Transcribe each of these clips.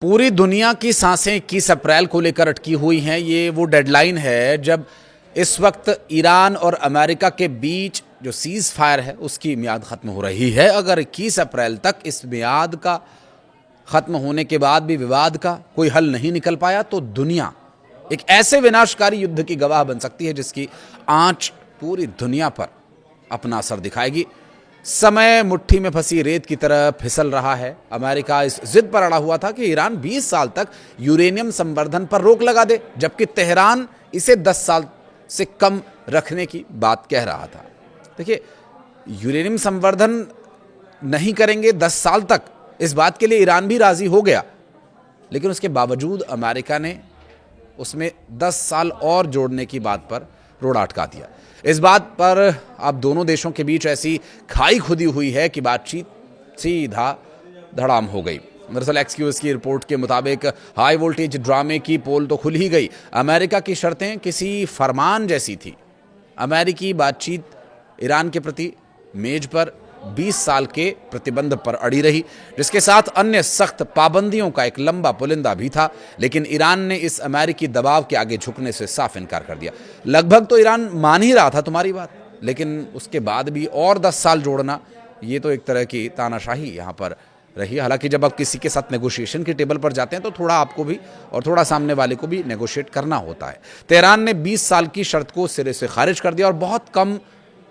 पूरी दुनिया की सांसें 21 अप्रैल को लेकर अटकी हुई हैं। ये वो डेडलाइन है जब इस वक्त ईरान और अमेरिका के बीच जो सीज फायर है उसकी मियाद ख़त्म हो रही है। अगर 21 अप्रैल तक इस मियाद का ख़त्म होने के बाद भी विवाद का कोई हल नहीं निकल पाया तो दुनिया एक ऐसे विनाशकारी युद्ध की गवाह बन सकती है जिसकी आंच पूरी दुनिया पर अपना असर दिखाएगी। समय मुट्ठी में फंसी रेत की तरह फिसल रहा है। अमेरिका इस जिद पर अड़ा हुआ था कि ईरान 20 साल तक यूरेनियम संवर्धन पर रोक लगा दे, जबकि तेहरान इसे 10 साल से कम रखने की बात कह रहा था। देखिए, यूरेनियम संवर्धन नहीं करेंगे 10 साल तक, इस बात के लिए ईरान भी राजी हो गया, लेकिन उसके बावजूद अमेरिका ने उसमें 10 साल और जोड़ने की बात पर रोड़ा अटका दिया। इस बात पर अब दोनों देशों के बीच ऐसी खाई खुदी हुई है कि बातचीत सीधा धड़ाम हो गई। दरअसल एक्सक्यूज की रिपोर्ट के मुताबिक हाई वोल्टेज ड्रामे की पोल तो खुल ही गई। अमेरिका की शर्तें किसी फरमान जैसी थी। अमेरिकी बातचीत ईरान के प्रति मेज पर 20 साल के प्रतिबंध पर अड़ी रही, जिसके साथ अन्य सख्त पाबंदियों का एक लंबा पुलिंदा भी था। लेकिन ईरान ने इस अमेरिकी दबाव के आगे झुकने से साफ इनकार कर दिया। लगभग तो ईरान मान ही रहा था तुम्हारी बात, लेकिन उसके बाद भी और 10 साल जोड़ना, ये तो एक तरह की तानाशाही यहाँ पर रही। हालांकि जब आप किसी के साथ नेगोशिएशन के टेबल पर जाते हैं तो थोड़ा आपको भी और थोड़ा सामने वाले को भी नेगोशिएट करना होता है। तेहरान ने 20 साल की शर्त को सिरे से खारिज कर दिया और बहुत कम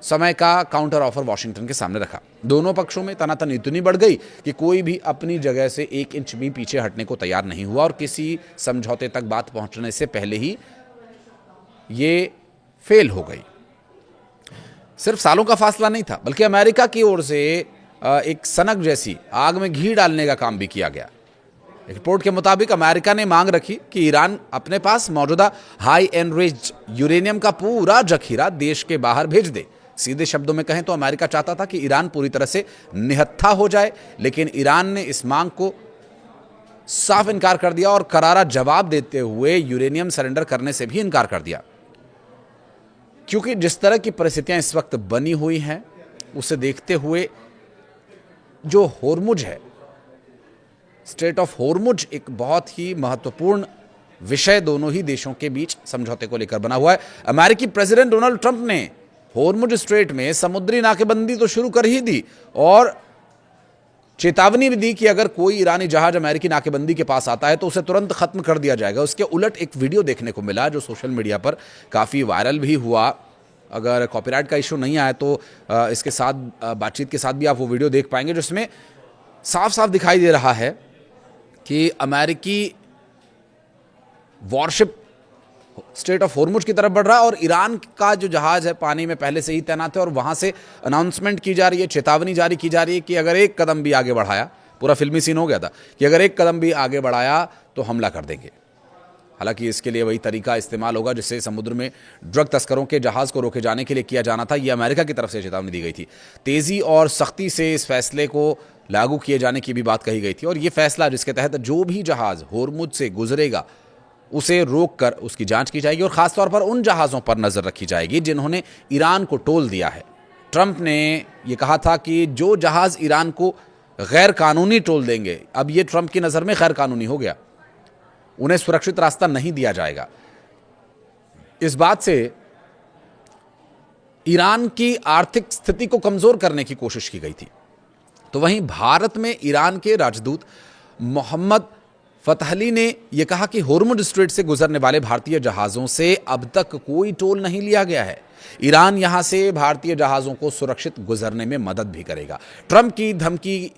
समय का काउंटर ऑफर वॉशिंगटन के सामने रखा। दोनों पक्षों में तनातनी इतनी बढ़ गई कि कोई भी अपनी जगह से 1 इंच भी पीछे हटने को तैयार नहीं हुआ और किसी समझौते तक बात पहुंचने से पहले ही ये फेल हो गई। सिर्फ सालों का फासला नहीं था, बल्कि अमेरिका की ओर से एक सनक जैसी आग में घी डालने का काम भी किया गया। एक रिपोर्ट के मुताबिक अमेरिका ने मांग रखी कि ईरान अपने पास मौजूदा हाई एनरिच्ड यूरेनियम का पूरा जखीरा देश के बाहर भेज दे। सीधे शब्दों में कहें तो अमेरिका चाहता था कि ईरान पूरी तरह से निहत्था हो जाए, लेकिन ईरान ने इस मांग को साफ इनकार कर दिया और करारा जवाब देते हुए यूरेनियम सरेंडर करने से भी इनकार कर दिया। क्योंकि जिस तरह की परिस्थितियां इस वक्त बनी हुई हैं, उसे देखते हुए जो होर्मुज है, स्ट्रेट ऑफ होर्मुज, एक बहुत ही महत्वपूर्ण विषय दोनों ही देशों के बीच समझौते को लेकर बना हुआ है। अमेरिकी प्रेसिडेंट डोनाल्ड ट्रंप ने होर्मुज स्ट्रेट में समुद्री नाकेबंदी तो शुरू कर ही दी और चेतावनी भी दी कि अगर कोई ईरानी जहाज अमेरिकी नाकेबंदी के पास आता है तो उसे तुरंत खत्म कर दिया जाएगा। उसके उलट एक वीडियो देखने को मिला जो सोशल मीडिया पर काफ़ी वायरल भी हुआ। अगर कॉपीराइट का इशू नहीं आया तो इसके साथ बातचीत के साथ भी आप वो वीडियो देख पाएंगे, जिसमें साफ साफ दिखाई दे रहा है कि अमेरिकी वॉरशिप स्ट्रेट ऑफ होर्मुज की तरफ बढ़ रहा है और ईरान का जो जहाज है पानी में पहले से ही तैनात है और वहां से अनाउंसमेंट की जा रही है, चेतावनी जारी की जा रही है कि अगर एक कदम भी आगे बढ़ाया, पूरा फिल्मी सीन हो गया था कि अगर एक कदम भी आगे बढ़ाया तो हमला कर देंगे। हालांकि इसके लिए वही तरीका इस्तेमाल होगा जिससे समुद्र में ड्रग तस्करों के जहाज को रोके जाने के लिए किया जाना था। यह अमेरिका की तरफ से चेतावनी दी गई थी। तेजी और सख्ती से इस फैसले को लागू किए जाने की भी बात कही गई थी और यह फैसला जिसके तहत जो भी जहाज होर्मुज से गुजरेगा उसे रोककर उसकी जांच की जाएगी और खासतौर पर उन जहाज़ों पर नज़र रखी जाएगी जिन्होंने ईरान को टोल दिया है। ट्रंप ने यह कहा था कि जो जहाज़ ईरान को गैर कानूनी टोल देंगे, अब ये ट्रंप की नज़र में गैर कानूनी हो गया, उन्हें सुरक्षित रास्ता नहीं दिया जाएगा। इस बात से ईरान की आर्थिक स्थिति को कमज़ोर करने की कोशिश की गई थी। तो वहीं भारत में ईरान के राजदूत मोहम्मद फतहली ने यह कहा कि होर्मुज स्ट्रेट से गुजरने वाले भारतीय जहाज़ों से अब तक कोई टोल नहीं लिया गया है। ईरान यहां से भारतीय जहाज़ों को सुरक्षित गुजरने में मदद भी करेगा। ट्रंप की धमकी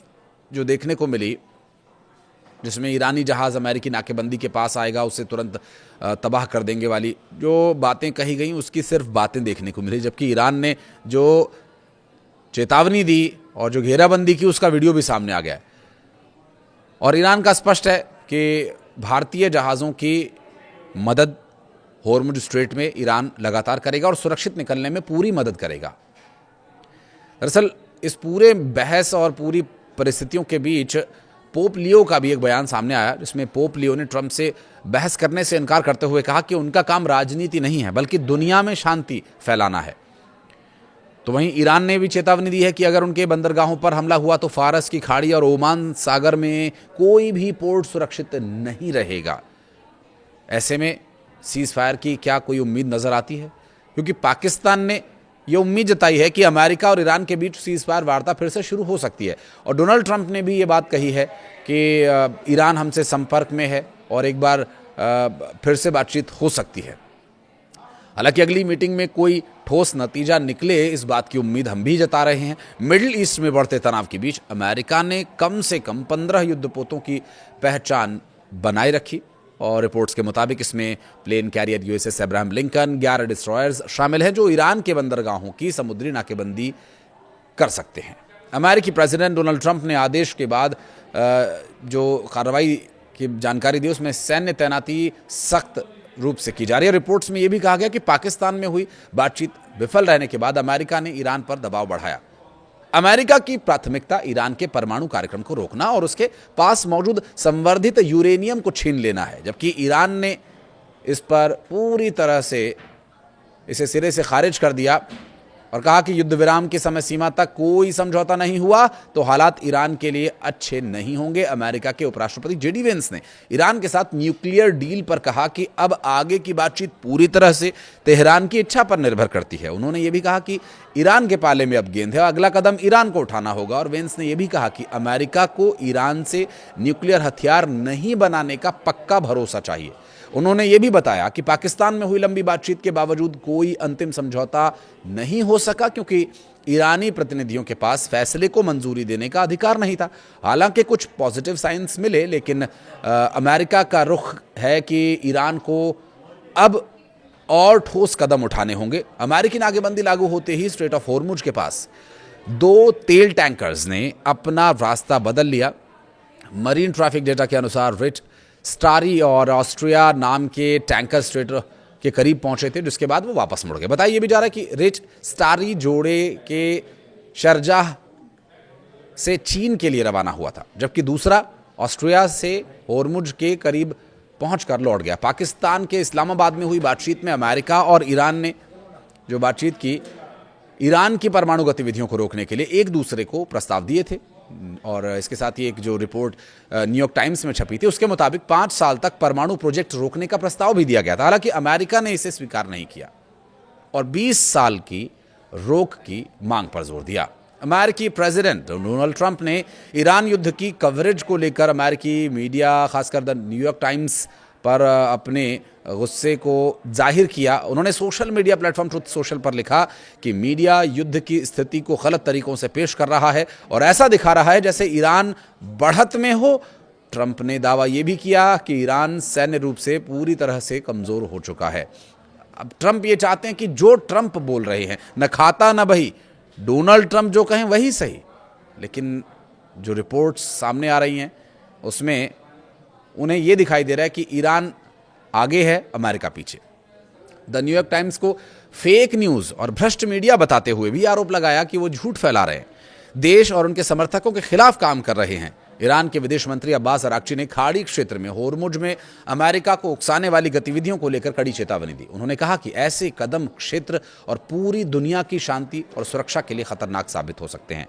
जो देखने को मिली, जिसमें ईरानी जहाज़ अमेरिकी नाकेबंदी के पास आएगा उसे तुरंत तबाह कर देंगे वाली जो बातें कही गई, उसकी सिर्फ बातें देखने को मिली, जबकि ईरान ने जो चेतावनी दी और जो घेराबंदी की उसका वीडियो भी सामने आ गया है। और ईरान का स्पष्ट है कि भारतीय जहाज़ों की मदद होर्मुज स्ट्रेट में ईरान लगातार करेगा और सुरक्षित निकलने में पूरी मदद करेगा। दरअसल इस पूरे बहस और पूरी परिस्थितियों के बीच पोप लियो का भी एक बयान सामने आया, जिसमें पोप लियो ने ट्रंप से बहस करने से इनकार करते हुए कहा कि उनका काम राजनीति नहीं है बल्कि दुनिया में शांति फैलाना है। तो वहीं ईरान ने भी चेतावनी दी है कि अगर उनके बंदरगाहों पर हमला हुआ तो फारस की खाड़ी और ओमान सागर में कोई भी पोर्ट सुरक्षित नहीं रहेगा। ऐसे में सीज फायर की क्या कोई उम्मीद नजर आती है? क्योंकि पाकिस्तान ने यह उम्मीद जताई है कि अमेरिका और ईरान के बीच सीज फायर वार्ता फिर से शुरू हो सकती है, और डोनाल्ड ट्रंप ने भी ये बात कही है कि ईरान हमसे संपर्क में है और एक बार फिर से बातचीत हो सकती है। हालांकि अगली मीटिंग में कोई ठोस नतीजा निकले, इस बात की उम्मीद हम भी जता रहे हैं। मिडिल ईस्ट में बढ़ते तनाव के बीच अमेरिका ने कम से कम 15 युद्धपोतों की पहचान बनाए रखी, और रिपोर्ट्स के मुताबिक इसमें plane carrier USS Abraham Lincoln, 11 destroyers शामिल हैं जो ईरान के बंदरगाहों की समुद्री नाकेबंदी कर सकते हैं। अमेरिकी प्रेसिडेंट डोनाल्ड ट्रंप ने आदेश के बाद जो कार्रवाई की जानकारी दी, उसमें सैन्य तैनाती सख्त रूप से की जा रही है। रिपोर्ट्स में यह भी कहा गया कि पाकिस्तान में हुई बातचीत विफल रहने के बाद अमेरिका ने ईरान पर दबाव बढ़ाया। अमेरिका की प्राथमिकता ईरान के परमाणु कार्यक्रम को रोकना और उसके पास मौजूद संवर्धित यूरेनियम को छीन लेना है, जबकि ईरान ने इस पर पूरी तरह से इसे सिरे से खारिज कर दिया और कहा कि युद्ध विराम की समय सीमा तक कोई समझौता नहीं हुआ तो हालात ईरान के लिए अच्छे नहीं होंगे। अमेरिका के उपराष्ट्रपति जेडी वेंस ने ईरान के साथ न्यूक्लियर डील पर कहा कि अब आगे की बातचीत पूरी तरह से तेहरान की इच्छा पर निर्भर करती है। उन्होंने ये भी कहा कि ईरान के पाले में अब गेंद है, अगला कदम ईरान को उठाना होगा। और वेंस ने यह भी कहा कि अमेरिका को ईरान से न्यूक्लियर हथियार नहीं बनाने का पक्का भरोसा चाहिए। उन्होंने ये भी बताया कि पाकिस्तान में हुई लंबी बातचीत के बावजूद कोई अंतिम समझौता नहीं हो सका, क्योंकि ईरानी प्रतिनिधियों के पास फैसले को मंजूरी देने का अधिकार नहीं था। हालांकि कुछ पॉजिटिव साइंस मिले, लेकिन अमेरिका का रुख है कि ईरान को अब और ठोस कदम उठाने होंगे। अमेरिकी नाकेबंदी लागू होते ही स्ट्रेट ऑफ होर्मुज के पास 2 तेल टैंकर्स ने अपना रास्ता बदल लिया। मरीन ट्रैफिक डेटा के अनुसार रिच स्टारी और ऑस्ट्रिया नाम के टैंकर स्ट्रेट के करीब पहुंचे थे, जिसके बाद वो वापस मुड़ गए। बताया ये भी जा रहा है कि रिच स्टारी जोड़े के शारजाह से चीन के लिए रवाना हुआ था, जबकि दूसरा ऑस्ट्रिया से होर्मुज के करीब पहुंचकर लौट गया। पाकिस्तान के इस्लामाबाद में हुई बातचीत में अमेरिका और ईरान ने जो बातचीत की, ईरान की परमाणु गतिविधियों को रोकने के लिए एक दूसरे को प्रस्ताव दिए थे। और इसके साथ ही एक जो रिपोर्ट न्यूयॉर्क टाइम्स में छपी थी, उसके मुताबिक 5 साल तक परमाणु प्रोजेक्ट रोकने का प्रस्ताव भी दिया गया था। हालांकि अमेरिका ने इसे स्वीकार नहीं किया और 20 साल की रोक की मांग पर जोर दिया। अमेरिकी प्रेसिडेंट डोनाल्ड ट्रंप ने ईरान युद्ध की कवरेज को लेकर अमेरिकी मीडिया, खासकर द न्यूयॉर्क टाइम्स पर अपने गुस्से को जाहिर किया। उन्होंने social media platform truth social पर लिखा कि मीडिया युद्ध की स्थिति को गलत तरीकों से पेश कर रहा है और ऐसा दिखा रहा है जैसे ईरान बढ़त में हो। ट्रंप ने दावा यह भी किया कि ईरान सैन्य रूप से पूरी तरह से कमजोर हो चुका है। अब ट्रंप ये चाहते हैं कि जो ट्रंप बोल रहे हैं, न खाता न बही, डोनाल्ड ट्रंप जो कहें वही सही। लेकिन जो रिपोर्ट्स सामने आ रही हैं उसमें उन्हें यह दिखाई दे रहा है कि ईरान आगे है, अमेरिका पीछे। द न्यूयॉर्क टाइम्स को फेक न्यूज और भ्रष्ट मीडिया बताते हुए भी आरोप लगाया कि वो झूठ फैला रहे हैं, देश और उनके समर्थकों के खिलाफ काम कर रहे हैं। ईरान के विदेश मंत्री अब्बास अराक्ची ने खाड़ी क्षेत्र में होर्मुज में अमेरिका को उकसाने वाली गतिविधियों को लेकर कड़ी चेतावनी दी। उन्होंने कहा कि ऐसे कदम क्षेत्र और पूरी दुनिया की शांति और सुरक्षा के लिए खतरनाक साबित हो सकते हैं।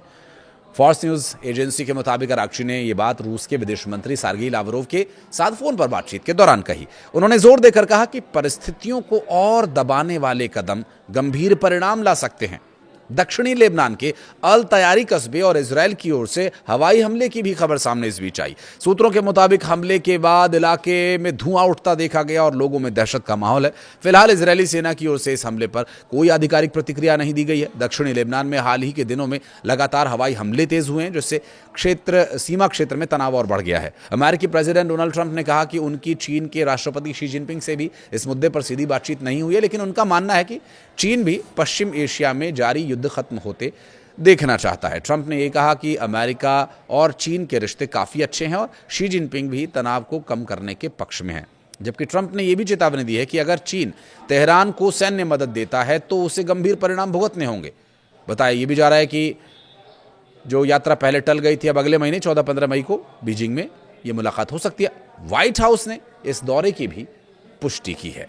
फॉक्स न्यूज एजेंसी के मुताबिक अराक्ची ने यह बात रूस के विदेश मंत्री सर्गेई लावरोव के साथ फोन पर बातचीत के दौरान कही। उन्होंने जोर देकर कहा कि परिस्थितियों को और दबाने वाले कदम गंभीर परिणाम ला सकते हैं। दक्षिणी लेबनान के अल तैयारी कस्बे और इजराइल की ओर से हवाई हमले की भी खबर सामने इस बीच आई। सूत्रों के मुताबिक हमले के बाद इलाके में धुआं उठता देखा गया और लोगों में दहशत का माहौल है। फिलहाल इजरायली सेना की ओर से इस हमले पर कोई आधिकारिक प्रतिक्रिया नहीं दी गई है। दक्षिणी लेबनान में हाल ही के दिनों में लगातार हवाई हमले तेज हुए हैं, जिससे सीमा क्षेत्र में तनाव और बढ़ गया है। अमेरिकी प्रेसिडेंट डोनाल्ड ट्रंप ने कहा कि उनकी चीन के राष्ट्रपति शी जिनपिंग से भी इस मुद्दे पर सीधी बातचीत नहीं हुई है, लेकिन उनका मानना है कि चीन भी पश्चिम एशिया में जारी युद्ध खत्म होते देखना चाहता है। ट्रंप ने यह कहा कि अमेरिका और चीन के रिश्ते काफी अच्छे हैं और शी जिनपिंग भी तनाव को कम करने के पक्ष में है। जबकि ट्रंप ने यह भी चेतावनी दी है कि अगर चीन तेहरान को सैन्य मदद देता है तो उसे गंभीर परिणाम भुगतने होंगे। बताया यह भी जा रहा है कि जो यात्रा पहले टल गई थी, अब अगले महीने 14-15 मई को बीजिंग में यह मुलाकात हो सकती है। व्हाइट हाउस ने इस दौरे की भी पुष्टि की है।